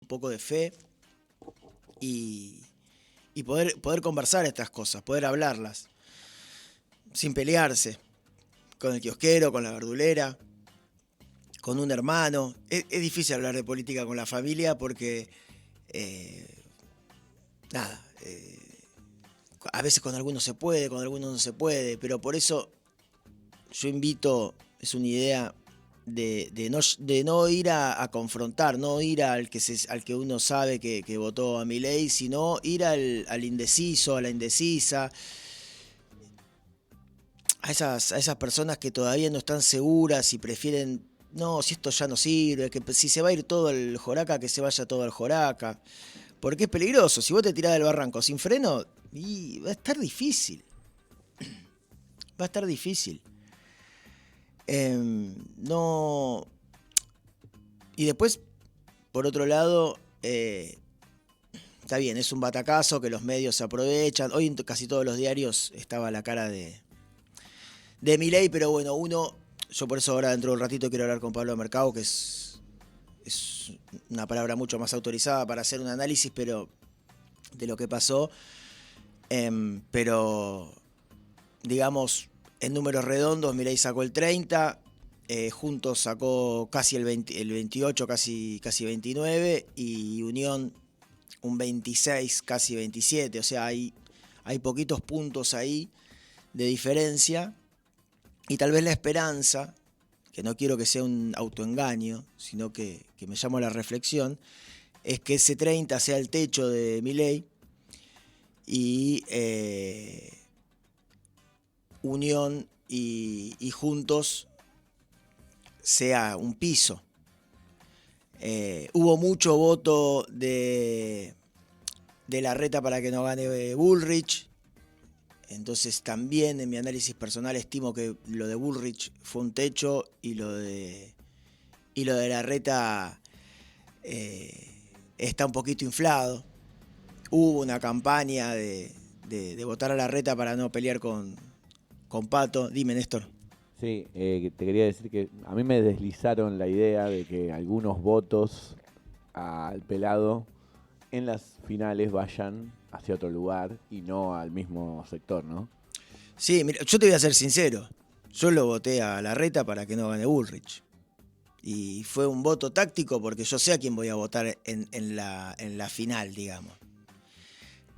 poco de fe y, y poder conversar estas cosas, poder hablarlas, sin pelearse, con el kiosquero, con la verdulera, con un hermano. Es difícil hablar de política con la familia porque, nada, a veces con algunos se puede, con algunos no se puede, pero por eso yo invito, es una idea de no ir a confrontar, no ir al que uno sabe que votó a Milei, sino ir al indeciso, a la indecisa, a esas personas que todavía no están seguras y prefieren, no, si esto ya no sirve, que si se va a ir todo el Joraca, que se vaya todo el Joraca. Porque es peligroso, si vos te tirás del barranco sin freno, y va a estar difícil. Va a estar difícil. No. Y después, por otro lado, está bien, es un batacazo que los medios se aprovechan. Hoy en casi todos los diarios estaba la cara de Milei, pero bueno, yo por eso ahora dentro de un ratito quiero hablar con Pablo Mercado, que es una palabra mucho más autorizada para hacer un análisis, pero de lo que pasó. Pero, digamos, en números redondos, Milei sacó el 30, Juntos sacó casi el 28, casi 29, y Unión un 26, casi 27. O sea, hay poquitos puntos ahí de diferencia. Y tal vez la esperanza, que no quiero que sea un autoengaño, sino que me llamo a la reflexión, es que ese 30 sea el techo de Milei y Unión y Juntos sea un piso. Hubo mucho voto de Larreta para que no gane Bullrich. Entonces también en mi análisis personal estimo que lo de Bullrich fue un techo y lo de Larreta está un poquito inflado. Hubo una campaña de votar a Larreta para no pelear con Pato. Dime, Néstor. Sí, te quería decir que a mí me deslizaron la idea de que algunos votos al pelado en las finales vayan hacia otro lugar y no al mismo sector, ¿no? Sí, mira, yo te voy a ser sincero. Yo lo voté a Larreta para que no gane Bullrich. Y fue un voto táctico porque yo sé a quién voy a votar en la final, digamos.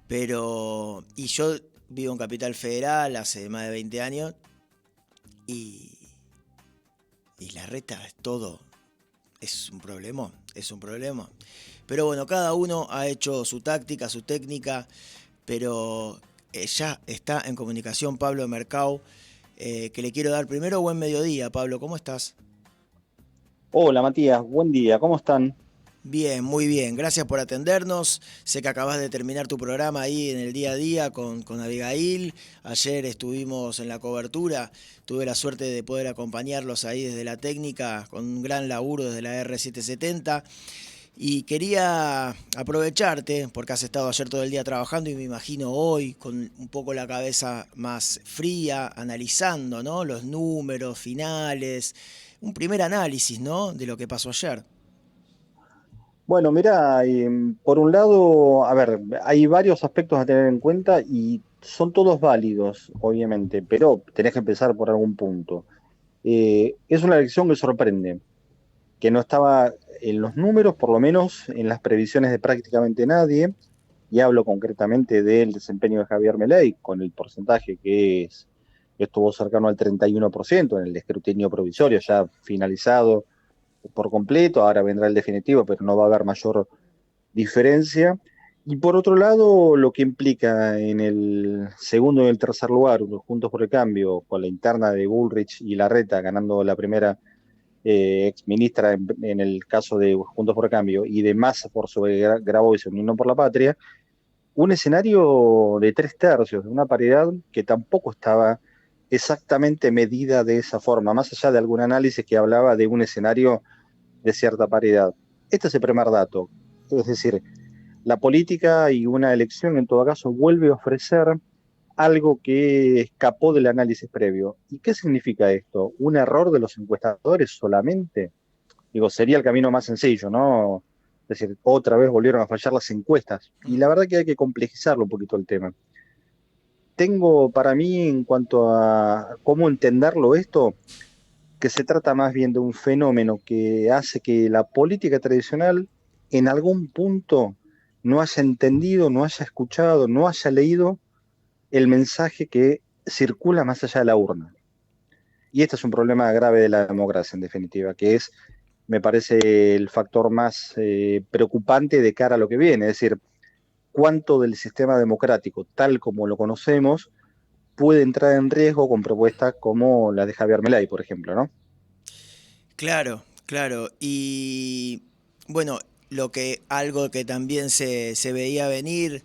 Pero, y yo vivo en Capital Federal hace más de 20 años y Larreta es un problema, es un problema. Pero bueno, cada uno ha hecho su táctica, su técnica, pero ya está en comunicación Pablo Mercado, que le quiero dar primero buen mediodía. Pablo, ¿cómo estás? Hola Matías, buen día, ¿cómo están? Bien, muy bien. Gracias por atendernos. Sé que acabas de terminar tu programa ahí en el día a día con Abigail. Ayer estuvimos en la cobertura. Tuve la suerte de poder acompañarlos ahí desde la técnica con un gran laburo desde la R770. Y quería aprovecharte, porque has estado ayer todo el día trabajando y me imagino hoy con un poco la cabeza más fría, analizando, ¿no? Los números finales, un primer análisis, ¿no? De lo que pasó ayer. Bueno, mira, por un lado, a ver, hay varios aspectos a tener en cuenta y son todos válidos, obviamente, pero tenés que empezar por algún punto. Es una elección que sorprende, que no estaba en los números, por lo menos en las previsiones de prácticamente nadie, y hablo concretamente del desempeño de Javier Milei, con el porcentaje estuvo cercano al 31% en el escrutinio provisorio, ya finalizado por completo, ahora vendrá el definitivo, pero no va a haber mayor diferencia. Y por otro lado, lo que implica en el segundo y el tercer lugar, Juntos por el Cambio, con la interna de Bullrich y Larreta ganando la primera ex ministra en el caso de Juntos por el Cambio, y de Massa por sobre Grabois y Unión por la Patria, un escenario de 3/3, de una paridad que tampoco estaba exactamente medida de esa forma, más allá de algún análisis que hablaba de un escenario de cierta paridad. Este es el primer dato. Es decir, la política y una elección en todo caso vuelve a ofrecer algo que escapó del análisis previo. ¿Y qué significa esto? ¿Un error de los encuestadores solamente? Digo, sería el camino más sencillo, ¿no? Es decir, otra vez volvieron a fallar las encuestas. Y la verdad que hay que complejizarlo un poquito el tema. Tengo para mí, en cuanto a cómo entenderlo esto, que se trata más bien de un fenómeno que hace que la política tradicional en algún punto no haya entendido, no haya escuchado, no haya leído el mensaje que circula más allá de la urna. Y este es un problema grave de la democracia, en definitiva, que es, me parece, el factor más preocupante de cara a lo que viene. Es decir, cuánto del sistema democrático, tal como lo conocemos, puede entrar en riesgo con propuestas como la de Javier Milei, por ejemplo, ¿no? Claro, claro. Y bueno, algo que también se veía venir,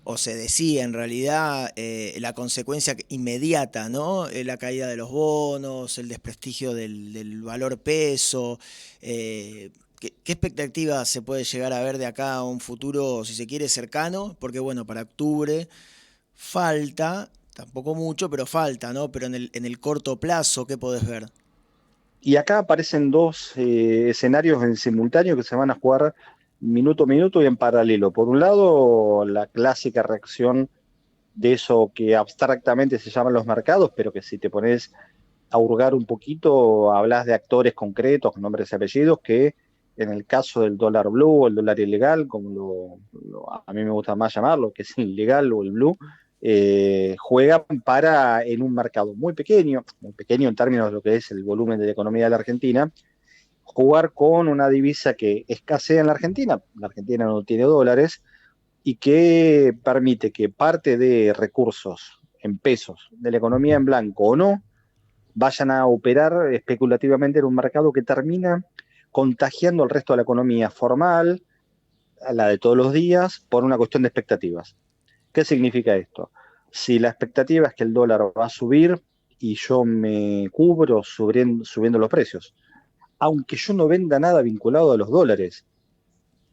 o se decía en realidad, la consecuencia inmediata, ¿no? La caída de los bonos, el desprestigio del valor peso. ¿Qué expectativa se puede llegar a ver de acá a un futuro, si se quiere, cercano? Porque bueno, para octubre falta, tampoco mucho, pero falta, ¿no? Pero en el corto plazo, ¿qué podés ver? Y acá aparecen dos escenarios en simultáneo que se van a jugar minuto a minuto y en paralelo. Por un lado, la clásica reacción de eso que abstractamente se llaman los mercados, pero que si te pones a hurgar un poquito, hablas de actores concretos, con nombres y apellidos, que en el caso del dólar blue o el dólar ilegal, como a mí me gusta más llamarlo, que es el ilegal o el blue, juegan para, en un mercado muy pequeño en términos de lo que es el volumen de la economía de la Argentina, jugar con una divisa que escasea en la Argentina no tiene dólares, y que permite que parte de recursos en pesos de la economía en blanco o no vayan a operar especulativamente en un mercado que termina contagiando al resto de la economía formal, a la de todos los días, por una cuestión de expectativas. ¿Qué significa esto? Si la expectativa es que el dólar va a subir y yo me cubro subiendo los precios, aunque yo no venda nada vinculado a los dólares,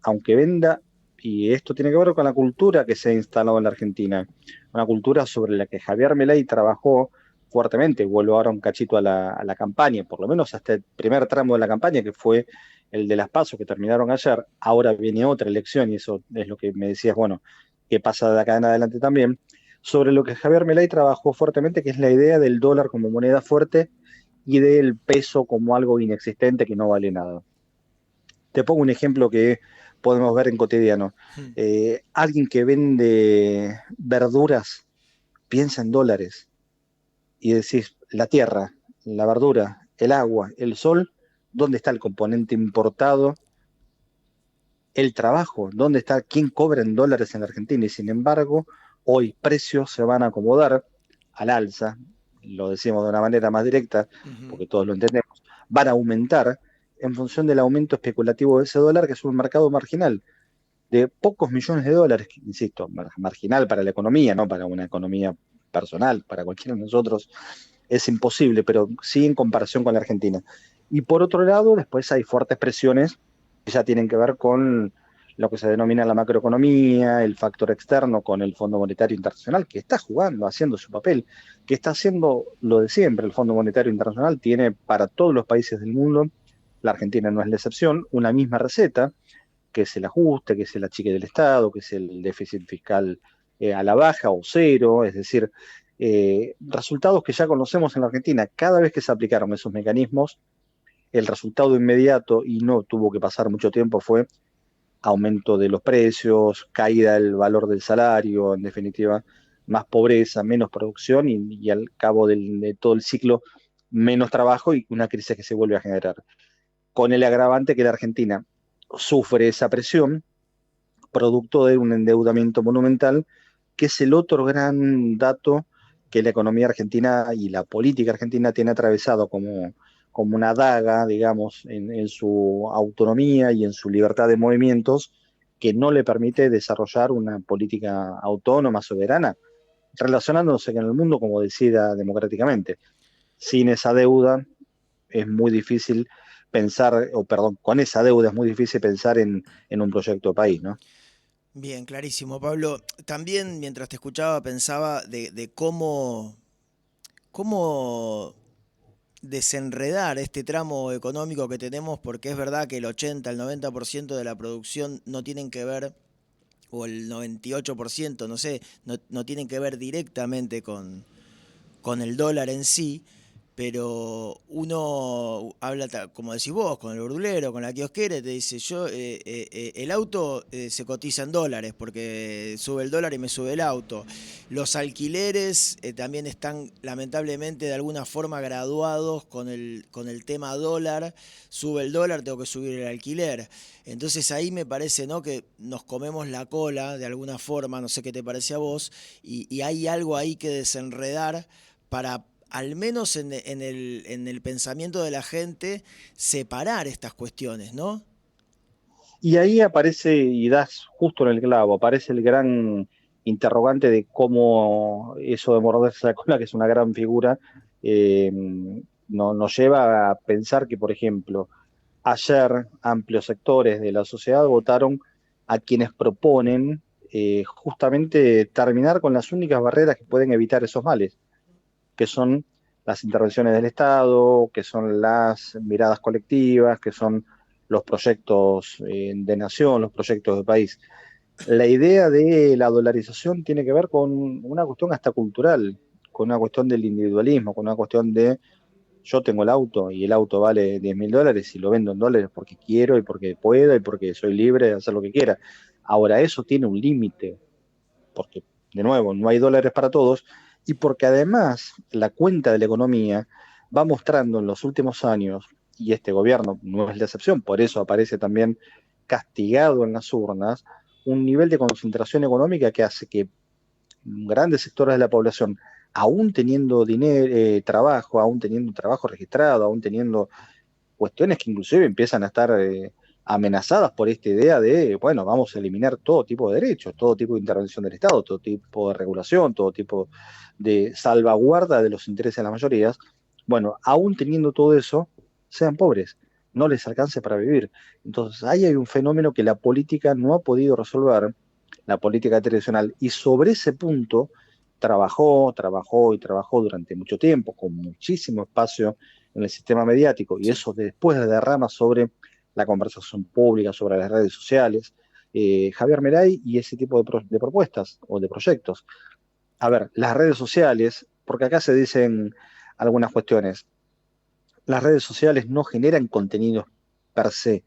aunque venda, y esto tiene que ver con la cultura que se ha instalado en la Argentina, una cultura sobre la que Javier Milei trabajó fuertemente. Vuelvo ahora un cachito a la campaña, por lo menos hasta el primer tramo de la campaña, que fue el de las PASO que terminaron ayer. Ahora viene otra elección y eso es lo que me decías, bueno, qué pasa de acá en adelante también, sobre lo que Javier Milei trabajó fuertemente, que es la idea del dólar como moneda fuerte y del peso como algo inexistente que no vale nada. Te pongo un ejemplo que podemos ver en cotidiano. Alguien que vende verduras piensa en dólares y decís, la tierra, la verdura, el agua, el sol, ¿dónde está el componente importado? El trabajo, ¿dónde está? ¿Quién cobra en dólares en la Argentina? Y sin embargo, hoy precios se van a acomodar al alza, lo decimos de una manera más directa, Ujú. porque todos lo entendemos, van a aumentar en función del aumento especulativo de ese dólar, que es un mercado marginal de pocos millones de dólares, que, insisto, marginal para la economía, no para una economía personal, para cualquiera de nosotros es imposible, pero sí en comparación con la Argentina. Y por otro lado, después hay fuertes presiones que ya tienen que ver con lo que se denomina la macroeconomía, el factor externo con el Fondo Monetario Internacional, que está jugando, haciendo su papel, que está haciendo lo de siempre. El Fondo Monetario Internacional tiene para todos los países del mundo, la Argentina no es la excepción, una misma receta, que es el ajuste, que es el achique del Estado, que es el déficit fiscal a la baja o cero, es decir, resultados que ya conocemos en la Argentina. Cada vez que se aplicaron esos mecanismos, el resultado inmediato, y no tuvo que pasar mucho tiempo, fue aumento de los precios, caída del valor del salario, en definitiva, más pobreza, menos producción y al cabo de todo el ciclo, menos trabajo y una crisis que se vuelve a generar. Con el agravante que la Argentina sufre esa presión producto de un endeudamiento monumental, que es el otro gran dato que la economía argentina y la política argentina tiene atravesado como una daga, digamos, en su autonomía y en su libertad de movimientos, que no le permite desarrollar una política autónoma, soberana, relacionándose con el mundo como decida democráticamente. Sin esa deuda es muy difícil pensar, o perdón, con esa deuda es muy difícil pensar en un proyecto de país, ¿no? Bien, clarísimo, Pablo. También mientras te escuchaba pensaba de cómo desenredar este tramo económico que tenemos, porque es verdad que el 80, el 90% de la producción no tienen que ver, o el 98%, no sé, no tienen que ver directamente con el dólar en sí, pero uno habla, como decís vos, con el verdulero, con la kiosquera, y te dice, el auto se cotiza en dólares porque sube el dólar y me sube el auto. Los alquileres también están lamentablemente de alguna forma graduados con el tema dólar, sube el dólar, tengo que subir el alquiler. Entonces ahí me parece, ¿no?, que nos comemos la cola de alguna forma, no sé qué te parece a vos, y hay algo ahí que desenredar para, al menos en el pensamiento de la gente, separar estas cuestiones, ¿no? Y ahí aparece, y das justo en el clavo, aparece el gran interrogante de cómo eso de morderse la cola, que es una gran figura, eh, nos lleva a pensar que, por ejemplo, ayer amplios sectores de la sociedad votaron a quienes proponen justamente terminar con las únicas barreras que pueden evitar esos males, que son las intervenciones del Estado, que son las miradas colectivas, que son los proyectos de nación, los proyectos de país. La idea de la dolarización tiene que ver con una cuestión hasta cultural, con una cuestión del individualismo, con una cuestión de yo tengo el auto y el auto vale $10.000 y lo vendo en dólares porque quiero y porque puedo y porque soy libre de hacer lo que quiera. Ahora, eso tiene un límite, porque, de nuevo, no hay dólares para todos, y porque además la cuenta de la economía va mostrando en los últimos años, y este gobierno no es la excepción, por eso aparece también castigado en las urnas, un nivel de concentración económica que hace que grandes sectores de la población, aún teniendo dinero, trabajo, aún teniendo un trabajo registrado, aún teniendo cuestiones que inclusive empiezan a estar amenazadas por esta idea de, bueno, vamos a eliminar todo tipo de derechos, todo tipo de intervención del Estado, todo tipo de regulación, todo tipo de salvaguarda de los intereses de las mayorías. Bueno, aún teniendo todo eso, sean pobres, no les alcance para vivir. Entonces, ahí hay un fenómeno que la política no ha podido resolver, la política tradicional, y sobre ese punto trabajó y trabajó durante mucho tiempo, con muchísimo espacio en el sistema mediático, y Sí. eso después derrama sobre la conversación pública, sobre las redes sociales, Javier Meray y ese tipo de propuestas o de proyectos. A ver, las redes sociales, porque acá se dicen algunas cuestiones, las redes sociales no generan contenidos per se,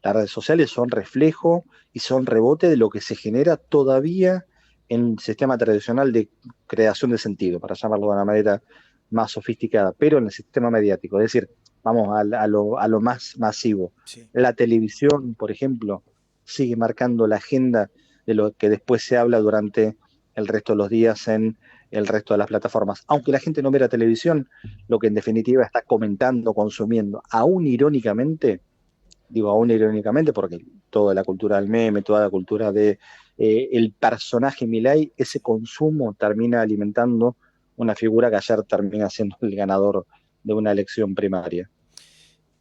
las redes sociales son reflejo y son rebote de lo que se genera todavía en el sistema tradicional de creación de sentido, para llamarlo de una manera más sofisticada, pero en el sistema mediático, es decir, vamos a lo más masivo. Sí. La televisión, por ejemplo, sigue marcando la agenda de lo que después se habla durante el resto de los días en el resto de las plataformas. Aunque la gente no ve la televisión, lo que en definitiva está comentando, consumiendo, aún irónicamente, digo aún irónicamente porque toda la cultura del meme, toda la cultura de el personaje Milei, ese consumo termina alimentando una figura que ayer termina siendo el ganador de una elección primaria.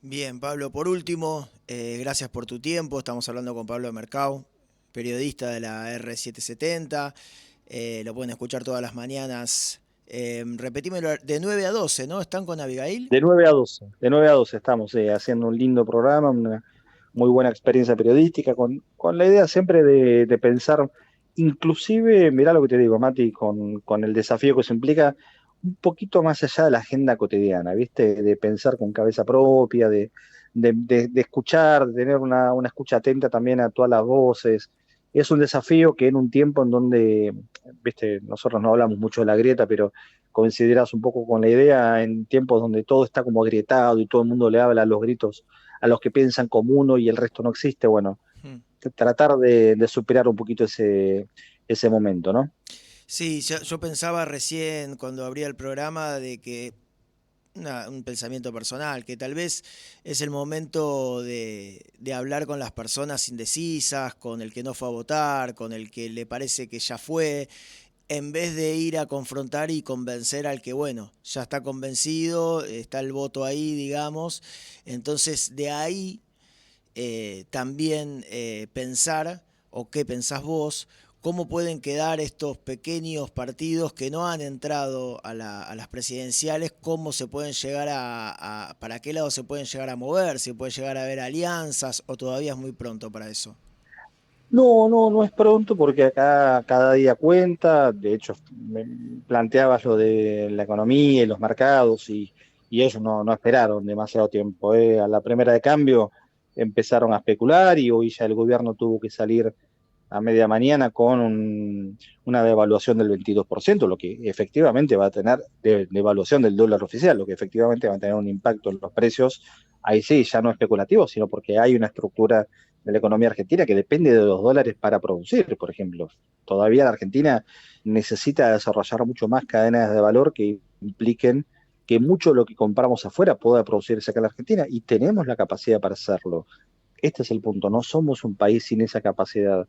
Bien, Pablo, por último, gracias por tu tiempo. Estamos hablando con Pablo Mercado, periodista de la R770. Lo pueden escuchar todas las mañanas. Repetímelo, de 9 a 12, ¿no? ¿Están con Abigail? De 9 a 12 estamos haciendo un lindo programa, una muy buena experiencia periodística, con la idea siempre de pensar, inclusive, mirá lo que te digo, Mati, con el desafío que se implica, un poquito más allá de la agenda cotidiana, ¿viste? De pensar con cabeza propia, de escuchar, de tener una escucha atenta también a todas las voces. Es un desafío que en un tiempo en donde, ¿viste? Nosotros no hablamos mucho de la grieta, pero coincidirás un poco con la idea en tiempos donde todo está como agrietado y todo el mundo le habla a los gritos a los que piensan como uno y el resto no existe, bueno, Hmm. tratar de superar un poquito ese momento, ¿no? Sí, yo pensaba recién cuando abría el programa de que un pensamiento personal, que tal vez es el momento de hablar con las personas indecisas, con el que no fue a votar, con el que le parece que ya fue, en vez de ir a confrontar y convencer al que, bueno, ya está convencido, está el voto ahí, digamos. Entonces, de ahí también pensar, o qué pensás vos, cómo pueden quedar estos pequeños partidos que no han entrado a las presidenciales, cómo se pueden llegar para qué lado se pueden llegar a mover, si puede llegar a haber alianzas o todavía es muy pronto para eso. No, no, no es pronto porque acá cada día cuenta. De hecho, me planteabas lo de la economía y los mercados y ellos no esperaron demasiado tiempo. A la primera de cambio empezaron a especular y hoy ya el gobierno tuvo que salir a media mañana con una devaluación del 22%, lo que efectivamente va a tener, devaluación del dólar oficial, lo que efectivamente va a tener un impacto en los precios, ahí sí, ya no especulativo, sino porque hay una estructura de la economía argentina que depende de los dólares para producir, por ejemplo. Todavía la Argentina necesita desarrollar mucho más cadenas de valor que impliquen que mucho de lo que compramos afuera pueda producirse acá en la Argentina y tenemos la capacidad para hacerlo. Este es el punto, no somos un país sin esa capacidad.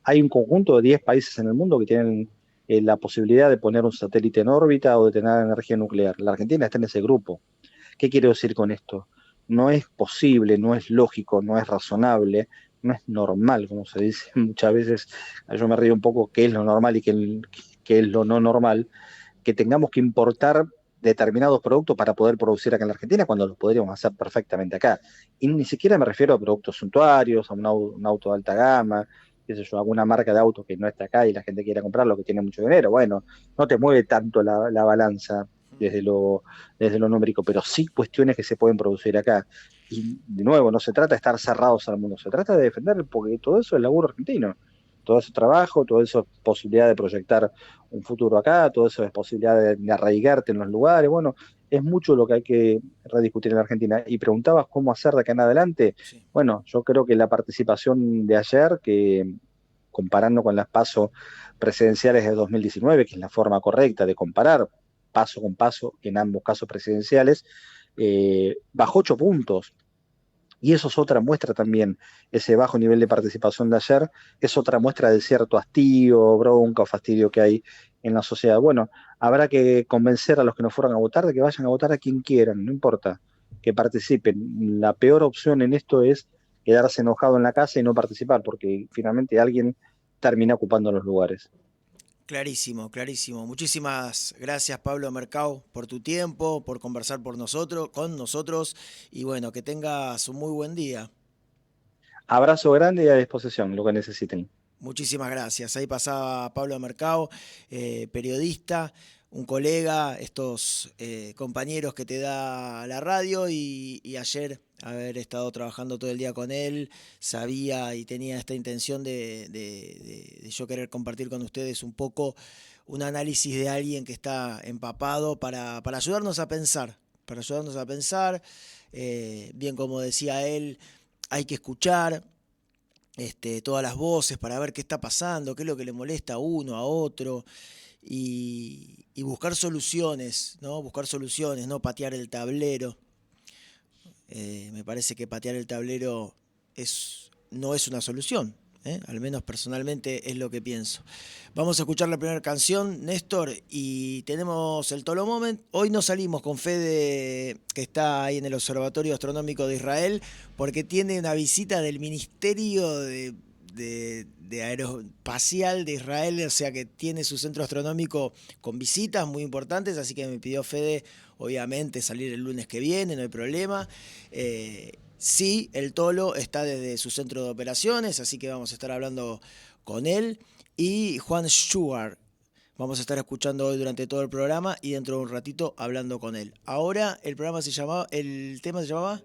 Hay un conjunto de 10 países en el mundo que tienen la posibilidad de poner un satélite en órbita o de tener energía nuclear. La Argentina está en ese grupo. ¿Qué quiero decir con esto? No es posible, no es lógico, no es razonable, no es normal, como se dice muchas veces. Yo me río un poco qué es lo normal y qué es lo no normal, que tengamos que importar determinados productos para poder producir acá en la Argentina cuando los podríamos hacer perfectamente acá. Y ni siquiera me refiero a productos suntuarios, a un auto de alta gama, qué sé yo, alguna marca de auto que no está acá y la gente quiere comprarlo, que tiene mucho dinero. Bueno, no te mueve tanto la balanza desde lo numérico, pero sí cuestiones que se pueden producir acá. Y de nuevo, no se trata de estar cerrados al mundo, se trata de defender, porque todo eso es laburo argentino, todo ese trabajo, todo eso es posibilidad de proyectar un futuro acá, todo eso es posibilidad de arraigarte en los lugares. Bueno, es mucho lo que hay que rediscutir en la Argentina. Y preguntabas cómo hacer de acá en adelante. Sí. Bueno, yo creo que la participación de ayer, que comparando con las PASO presidenciales de 2019, que es la forma correcta de comparar paso con paso en ambos casos presidenciales, bajó 8 puntos. Y eso es otra muestra también, ese bajo nivel de participación de ayer, es otra muestra de cierto hastío, bronca o fastidio que hay en la sociedad. Bueno, habrá que convencer a los que no fueron a votar de que vayan a votar a quien quieran, no importa, que participen. La peor opción en esto es quedarse enojado en la casa y no participar, porque finalmente alguien termina ocupando los lugares. Clarísimo, clarísimo. Muchísimas gracias, Pablo Mercado, por tu tiempo, por conversar con nosotros y bueno, que tengas un muy buen día. Abrazo grande y a disposición, lo que necesiten. Muchísimas gracias. Ahí pasaba Pablo Mercado, periodista, un colega, estos compañeros que te da la radio y ayer haber estado trabajando todo el día con él, sabía y tenía esta intención de yo querer compartir con ustedes un poco un análisis de alguien que está empapado para ayudarnos a pensar, para ayudarnos a pensar, bien como decía él, hay que escuchar todas las voces para ver qué está pasando, qué es lo que le molesta a uno, a otro, y buscar soluciones, ¿no? Buscar soluciones, no patear el tablero. Me parece que patear el tablero no es una solución. Al menos personalmente es lo que pienso. Vamos a escuchar la primera canción, Néstor, y tenemos el Tolo Moment. Hoy no salimos con Fede, que está ahí en el Observatorio Astronómico de Israel, porque tiene una visita del Ministerio de Aeroespacial de Israel, o sea que tiene su centro astronómico con visitas muy importantes, así que me pidió Fede, obviamente, salir el lunes que viene, no hay problema. Sí, el Tolo está desde su centro de operaciones, así que vamos a estar hablando con él. Y Juan Stewart, vamos a estar escuchando hoy durante todo el programa y dentro de un ratito hablando con él. Ahora el tema se llamaba